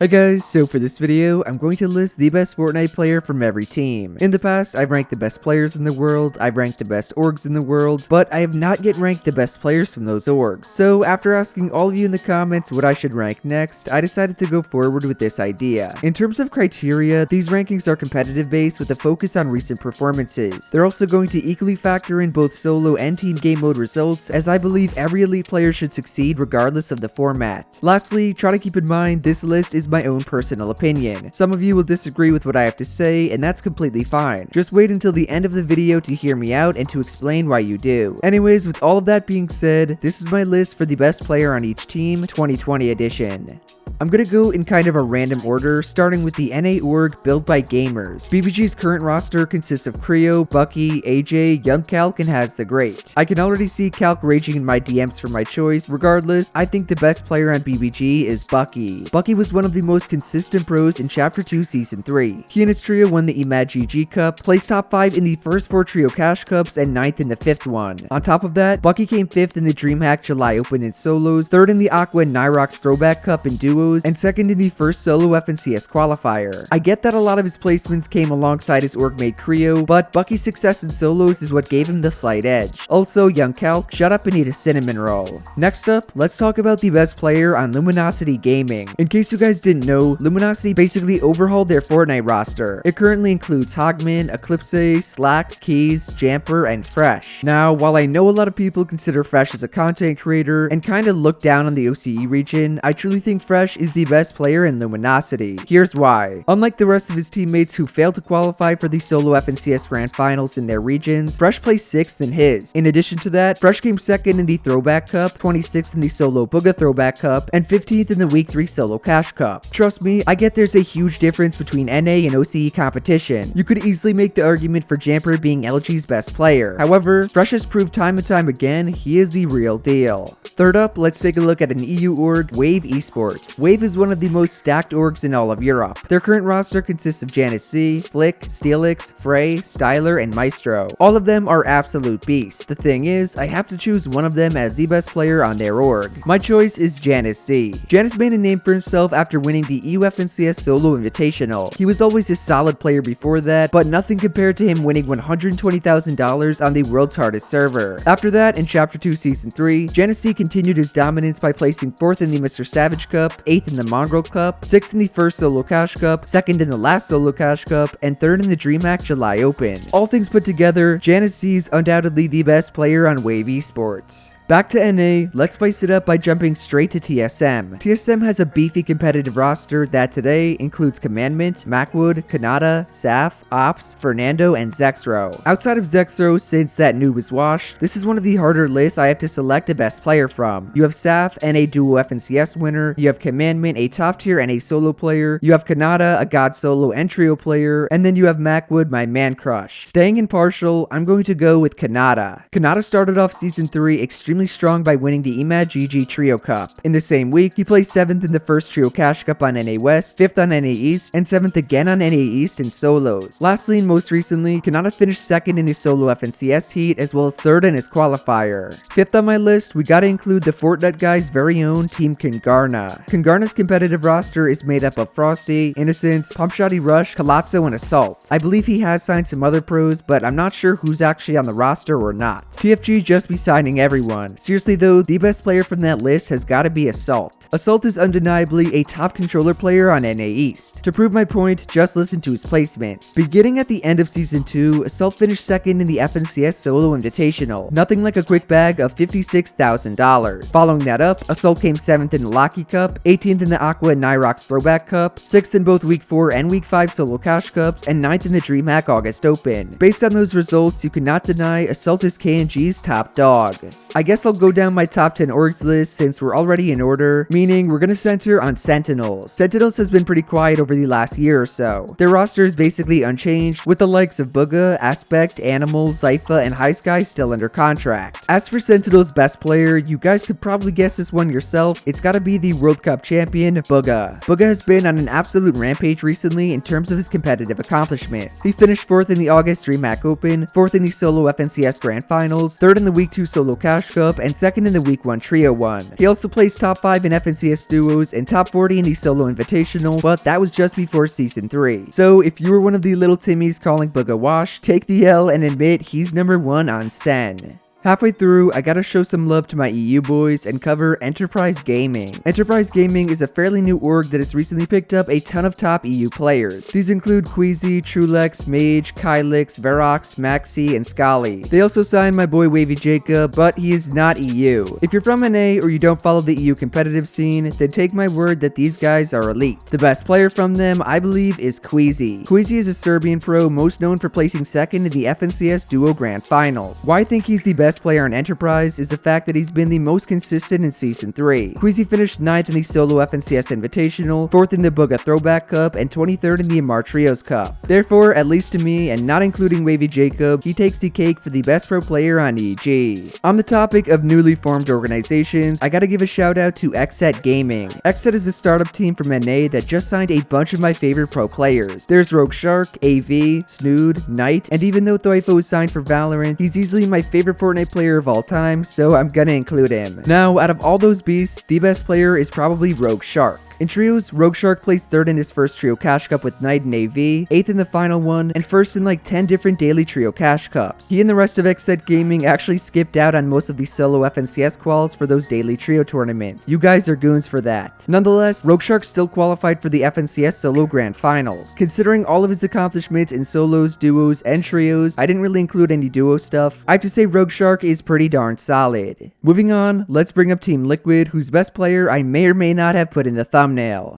Hi guys, so for this video, I'm going to list the best Fortnite player from every team. In the past, I've ranked the best players in the world, I've ranked the best orgs in the world, but I have not yet ranked the best players from those orgs. So after asking all of you in the comments what I should rank next, I decided to go forward with this idea. In terms of criteria, these rankings are competitive based with a focus on recent performances. They're also going to equally factor in both solo and team game mode results, as I believe every elite player should succeed regardless of the format. Lastly, try to keep in mind this list is my own personal opinion. Some of you will disagree with what I have to say, and that's completely fine. Just wait until the end of the video to hear me out and to explain why you do. Anyways, with all of that being said, this is my list for the best player on each team, 2020 edition. I'm gonna go in kind of a random order, starting with the NA org built by gamers. BBG's current roster consists of Creo, Bucke, AJ, Young Calc, and Has the Great. I can already see Calc raging in my DMs for my choice. Regardless, I think the best player on BBG is Bucke. Bucke was one of the most consistent pros in Chapter 2 Season 3. He and his trio won the itsJerian Cup, placed top 5 in the first 4 Trio Cash Cups, and 9th in the 5th one. On top of that, Bucke came 5th in the DreamHack July Open in solos, 3rd in the Aqua and Nyrox Throwback Cup in duos, and 2nd in the first solo FNCS qualifier. I get that a lot of his placements came alongside his orgmate Creo, but Bucke's success in solos is what gave him the slight edge. Also, Young Calc, shut up and eat a cinnamon roll. Next up, let's talk about the best player on Luminosity Gaming. In case you guys didn't know, Luminosity basically overhauled their Fortnite roster. It currently includes Hogman, Eclipse, Slacks, Keys, Jamper, and Fresh. Now, while I know a lot of people consider Fresh as a content creator and kinda look down on the OCE region, I truly think Fresh is the best player in Luminosity. Here's why. Unlike the rest of his teammates who failed to qualify for the solo FNCS Grand Finals in their regions, Fresh placed 6th in his. In addition to that, Fresh came 2nd in the Throwback Cup, 26th in the solo Bucke Throwback Cup, and 15th in the Week 3 Solo Cash Cup. Trust me, I get there's a huge difference between NA and OCE competition. You could easily make the argument for Jamper being LG's best player. However, Fresh has proved time and time again he is the real deal. Third up, let's take a look at an EU org, Wave Esports. Wave is one of the most stacked orgs in all of Europe. Their current roster consists of Janice C, Flick, Steelix, Frey, Styler, and Maestro. All of them are absolute beasts. The thing is, I have to choose one of them as the best player on their org. My choice is Janice C. Janice made a name for himself after winning the EU FNCS Solo Invitational. He was always a solid player before that, but nothing compared to him winning $120,000 on the world's hardest server. After that, in Chapter 2 Season 3, Janice C continued his dominance by placing 4th in the Mr. Savage Cup, 8th in the Mongraal Cup, 6th in the first Solo Cash Cup, 2nd in the last Solo Cash Cup, and 3rd in the DreamHack July Open. All things put together, Janice C is undoubtedly the best player on Wave Esports. Back to NA, let's spice it up by jumping straight to TSM. TSM has a beefy competitive roster that today includes Commandment, Macwood, Kanata, Saf, Ops, Fernando, and Zexro. Outside of Zexro, since that noob is washed, this is one of the harder lists I have to select a best player from. You have Saf, NA Duo FNCS winner, you have Commandment, a top tier NA solo player, you have Kanata, a god solo and trio player, and then you have Macwood, my man crush. Staying impartial, I'm going to go with Kanata. Kanata started off Season 3 extremely strong by winning the itsJerian Trio Cup. In the same week, he placed 7th in the first Trio Cash Cup on NA West, 5th on NA East, and 7th again on NA East in solos. Lastly and most recently, Kanata finished 2nd in his solo FNCS heat as well as 3rd in his qualifier. 5th on my list, we gotta include the Fortnite guy's very own Team Kungarna. Kungarna's competitive roster is made up of Frosty, Innocence, Pumpshotty Rush, Colazzo, and Assault. I believe he has signed some other pros, but I'm not sure who's actually on the roster or not. TFG just be signing everyone. Seriously though, the best player from that list has gotta be Assault. Assault is undeniably a top controller player on NA East. To prove my point, just listen to his placements. Beginning at the end of Season 2, Assault finished 2nd in the FNCS Solo Invitational. Nothing like a quick bag of $56,000. Following that up, Assault came 7th in the Locky Cup, 18th in the Aqua and Nyrox Throwback Cup, 6th in both Week 4 and Week 5 Solo Cash Cups, and 9th in the DreamHack August Open. Based on those results, you cannot deny Assault is KNG's top dog. I guess I'll go down my top 10 orgs list since we're already in order, meaning we're gonna center on Sentinels. Sentinels has been pretty quiet over the last year or so. Their roster is basically unchanged, with the likes of Bucke, Aspect, Animal, Zypha, and High Sky still under contract. As for Sentinel's best player, you guys could probably guess this one yourself. It's gotta be the World Cup champion, Bucke. Bucke has been on an absolute rampage recently in terms of his competitive accomplishments. He finished 4th in the August DreamHack Open, 4th in the solo FNCS Grand Finals, 3rd in the Week 2 Solo Cash Cup, Cup and second in the Week 1 Trio 1. He also placed top 5 in FNCS Duos and top 40 in the Solo Invitational, but that was just before Season 3. So if you were one of the little Timmies calling Bucke a wash, take the L and admit he's number 1 on Sen. Halfway through, I gotta show some love to my EU boys and cover Enterprise Gaming. Enterprise Gaming is a fairly new org that has recently picked up a ton of top EU players. These include Queasy, Trulex, Mage, Kylix, Verox, Maxi, and Scally. They also signed my boy Wavy Jacob, but he is not EU. If you're from NA or you don't follow the EU competitive scene, then take my word that these guys are elite. The best player from them, I believe, is Queasy. Queasy is a Serbian pro most known for placing second in the FNCS Duo Grand Finals. Why I think he's the best player on Enterprise is the fact that he's been the most consistent in Season 3. Queasy finished 9th in the Solo FNCS Invitational, 4th in the Bucke Throwback Cup, and 23rd in the Amar Trios Cup. Therefore, at least to me, and not including Wavy Jacob, he takes the cake for the best pro player on EG. On the topic of newly formed organizations, I gotta give a shout out to XSET Gaming. XSET is a startup team from NA that just signed a bunch of my favorite pro players. There's Rogue Shark, AV, Snood, Knight, and even though Thoifo is signed for Valorant, he's easily my favorite Fortnite player of all time, so I'm gonna include him. Now, out of all those beasts, the best player is probably Rogue Shark. In trios, Rogue Shark placed 3rd in his first Trio Cash Cup with Knight and AV, 8th in the final one, and 1st in like 10 different daily Trio Cash Cups. He and the rest of XSET Gaming actually skipped out on most of the solo FNCS quals for those daily Trio tournaments. You guys are goons for that. Nonetheless, Rogue Shark still qualified for the FNCS Solo Grand Finals. Considering all of his accomplishments in solos, duos, and trios, I didn't really include any duo stuff. I have to say Rogue Shark is pretty darn solid. Moving on, let's bring up Team Liquid, whose best player I may or may not have put in the thumbnail.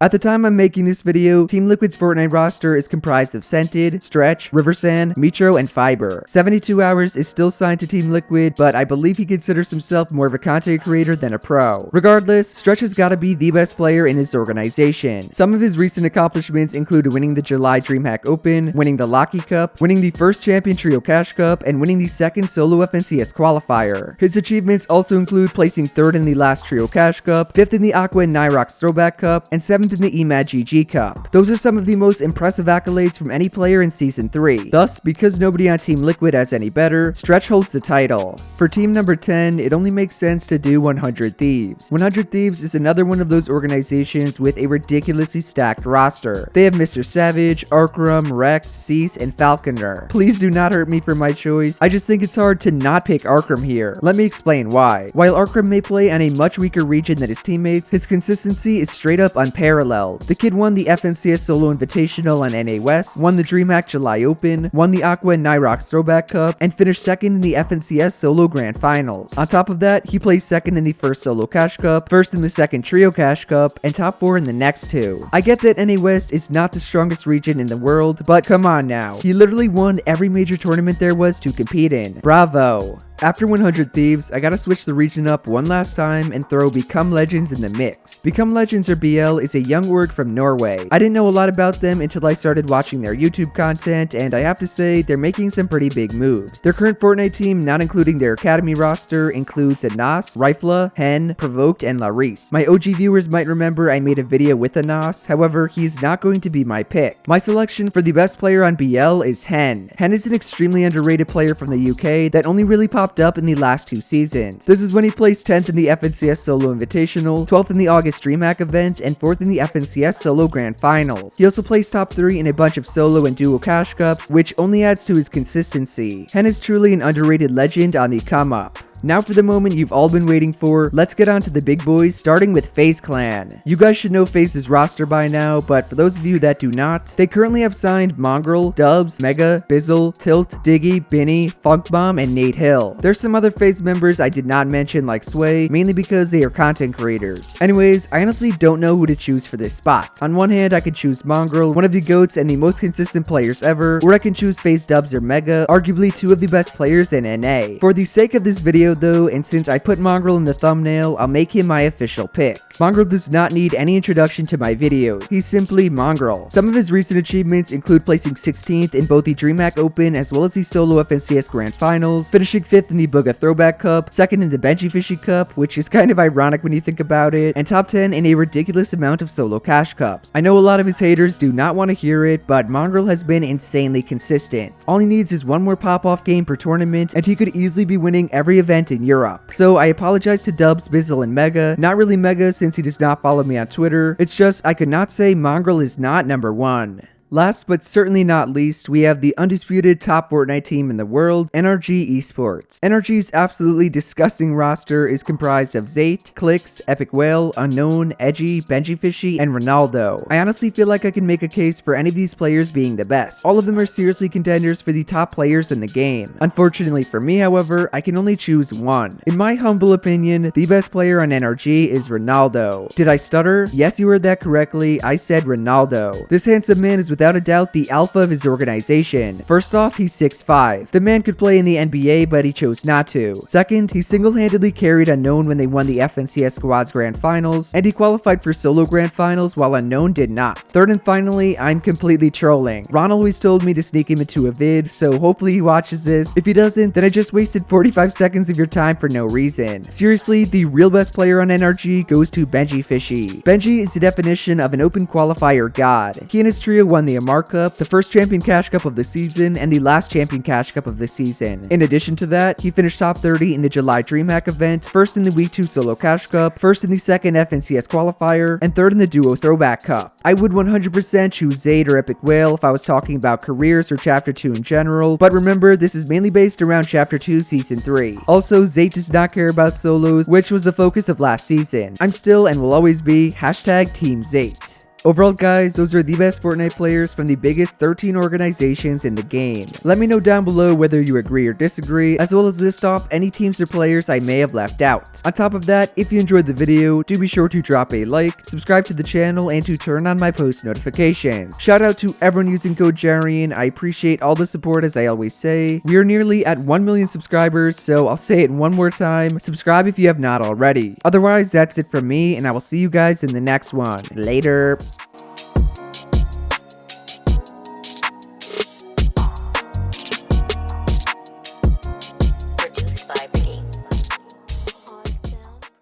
At the time I'm making this video, Team Liquid's Fortnite roster is comprised of Scented, Stretch, Riversand, Mitro, and Fiber. 72 Hours is still signed to Team Liquid, but I believe he considers himself more of a content creator than a pro. Regardless, Stretch has gotta be the best player in his organization. Some of his recent accomplishments include winning the July DreamHack Open, winning the Locky Cup, winning the first Champion Trio Cash Cup, and winning the second Solo FNCS qualifier. His achievements also include placing 3rd in the last Trio Cash Cup, 5th in the Aqua and Nyrox Throwback Cup, and 7th in the EMAD GG Cup. Those are some of the most impressive accolades from any player in Season 3. Thus, because nobody on Team Liquid has any better, Stretch holds the title. For team number 10, it only makes sense to do 100 Thieves. 100 Thieves is another one of those organizations with a ridiculously stacked roster. They have Mr. Savage, Arkrum, Rex, Cease, and Falconer. Please do not hurt me for my choice. I just think it's hard to not pick Arkrum here. Let me explain why. While Arkrum may play on a much weaker region than his teammates, his consistency is straight up unparalleled. The kid won the FNCS Solo Invitational on NA West, won the DreamHack July Open, won the Aqua and Nyrox Throwback Cup, and finished 2nd in the FNCS Solo Grand Finals. On top of that, he placed 2nd in the first Solo Cash Cup, 1st in the second Trio Cash Cup, and top 4 in the next 2. I get that NA West is not the strongest region in the world, but come on now. He literally won every major tournament there was to compete in. Bravo. After 100 Thieves, I gotta switch the region up one last time and throw Become Legends in the mix. Become Legends, or BL, is a young org from Norway. I didn't know a lot about them until I started watching their YouTube content, and I have to say, they're making some pretty big moves. Their current Fortnite team, not including their academy roster, includes Anas, Rifla, Hen, Provoked, and Laris. My OG viewers might remember I made a video with Anas, however, he is not going to be my pick. My selection for the best player on BL is Hen. Hen is an extremely underrated player from the UK that only really popped up in the last 2 seasons. This is when he placed 10th in the FNCS Solo Invitational, 12th in the August DreamHack event, and 4th in the FNCS Solo Grand Finals. He also placed top 3 in a bunch of solo and duo cash cups, which only adds to his consistency. Hen is truly an underrated legend on the come up. Now for the moment you've all been waiting for, let's get on to the big boys, starting with FaZe Clan. You guys should know FaZe's roster by now, but for those of you that do not, they currently have signed Mongraal, Dubs, Mega, Bizzle, Tilt, Diggy, Binny, Funkbomb, and Nate Hill. There's some other FaZe members I did not mention like Sway, mainly because they are content creators. Anyways, I honestly don't know who to choose for this spot. On one hand, I could choose Mongraal, one of the GOATs and the most consistent players ever, or I can choose FaZe Dubs or Mega, arguably 2 of the best players in NA. For the sake of this video though, and since I put Mongraal in the thumbnail, I'll make him my official pick. Mongraal does not need any introduction to my videos. He's simply Mongraal. Some of his recent achievements include placing 16th in both the DreamHack Open as well as the Solo FNCS Grand Finals, finishing 5th in the Bucke Throwback Cup, 2nd in the Benjyfishy Cup, which is kind of ironic when you think about it, and top 10 in a ridiculous amount of Solo Cash Cups. I know a lot of his haters do not want to hear it, but Mongraal has been insanely consistent. All he needs is one more pop-off game per tournament, and he could easily be winning every event event in Europe. So I apologize to Dubs, Bizzle, and Mega. Not really Mega since he does not follow me on Twitter. It's just I could not say Mongraal is not number 1. Last but certainly not least, we have the undisputed top Fortnite team in the world, NRG Esports. NRG's absolutely disgusting roster is comprised of Zate, Clicks, Epic Whale, Unknown, Edgy, Benjyfishy, and Ronaldo. I honestly feel like I can make a case for any of these players being the best. All of them are seriously contenders for the top players in the game. Unfortunately for me, however, I can only choose one. In my humble opinion, the best player on NRG is Ronaldo. Did I stutter? Yes, you heard that correctly. I said Ronaldo. This handsome man is without a doubt the alpha of his organization. First off, he's 6'5". The man could play in the NBA, but he chose not to. Second, he single-handedly carried Unknown when they won the FNCS Squads Grand Finals, and he qualified for Solo Grand Finals while Unknown did not. Third and finally, I'm completely trolling. Ron always told me to sneak him into a vid, so hopefully he watches this. If he doesn't, then I just wasted 45 seconds of your time for no reason. Seriously, the real best player on NRG goes to Benjyfishy. Benji is the definition of an open qualifier god. He and his trio won the Amar Cup, the first Champion Cash Cup of the season, and the last Champion Cash Cup of the season. In addition to that, he finished top 30 in the July DreamHack event, first in the Week 2 Solo Cash Cup, first in the second FNCS qualifier, and third in the Duo Throwback Cup. I would 100% choose Zade or Epic Whale if I was talking about careers or Chapter 2 in general, but remember, this is mainly based around Chapter 2 Season 3. Also, Zade does not care about solos, which was the focus of last season. I'm still and will always be #Team Zade. Overall, guys, those are the best Fortnite players from the biggest 13 organizations in the game. Let me know down below whether you agree or disagree, as well as list off any teams or players I may have left out. On top of that, if you enjoyed the video, do be sure to drop a like, subscribe to the channel, and to turn on my post notifications. Shout out to everyone using code @JERIan. I appreciate all the support, as I always say. We are nearly at 1 million subscribers, so I'll say it one more time. Subscribe if you have not already. Otherwise, that's it from me, and I will see you guys in the next one. Later.